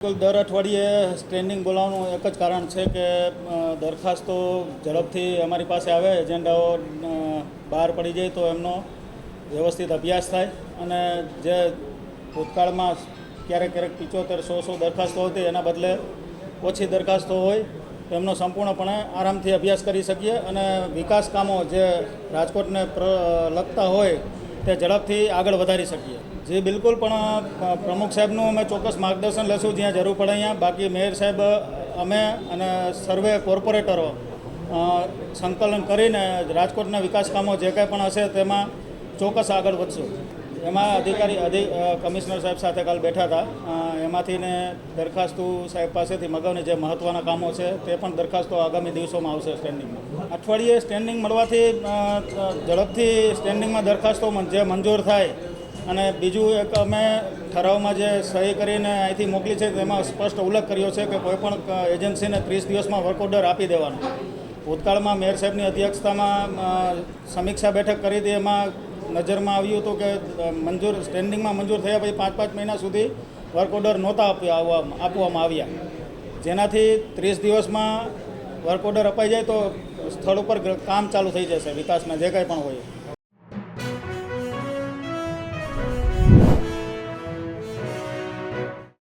દર અઠવાડિયે સ્ટેન્ડિંગ બોલાવવાનું એક જ કારણ છે કે દરખાસ્તો ઝડપથી અમારી પાસે આવે, એજન્ડાઓ બહાર પડી જાય તો એમનો વ્યવસ્થિત અભ્યાસ થાય અને જે ભૂતકાળમાં ક્યારેક 75-100 દરખાસ્તો હતી એના બદલે ઓછી દરખાસ્તો હોય તો એમનો સંપૂર્ણપણે આરામથી અભ્યાસ કરી શકીએ અને વિકાસ કામો જે રાજકોટને લગતા હોય તે ઝડપથી આગળ વધારી શકીએ. જે બિલકુલ પણ પ્રમુખ સાહેબનું અમે ચોક્કસ માર્ગદર્શન લેશું જ્યાં જરૂર પડે અહીંયા. બાકી મેયર સાહેબ અમે અને સર્વે કોર્પોરેટરો સંકલન કરીને રાજકોટના વિકાસ કામો જે કંઈ પણ હશે તેમાં ચોક્કસ આગળ વધશું. એમાં કમિશનર સાહેબ સાથે કાલ બેઠા હતા, એમાંથી ને દરખાસ્તો સાહેબ પાસેથી મગાવની જે મહત્ત્વના કામો છે તે પણ દરખાસ્તો આગામી દિવસોમાં આવશે સ્ટેન્ડિંગમાં. અઠવાડિયે સ્ટેન્ડિંગ મળવાથી ઝડપથી સ્ટેન્ડિંગમાં દરખાસ્તો જે મંજૂર થાય અને બીજું એક અમે ઠરાવમાં જે સહી કરીને અહીંથી મોકલી છે તેમાં સ્પષ્ટ ઉલ્લેખ કર્યો છે કે કોઈપણ એજન્સીને 30 દિવસમાં વર્ક ઓર્ડર આપી દેવાનો. ભૂતકાળમાં મેયર સાહેબની અધ્યક્ષતામાં સમીક્ષા બેઠક કરી હતી, એમાં નજરમાં આવ્યું હતું કે સ્ટેન્ડિંગમાં મંજૂર થયા પછી 5 મહિના સુધી વર્ક ઓર્ડર નહોતા આપવામાં આવ્યા, જેનાથી 30 દિવસમાં વર્ક ઓર્ડર અપાઈ જાય તો સ્થળ ઉપર કામ ચાલુ થઈ જશે વિકાસના જે કંઈ પણ હોય.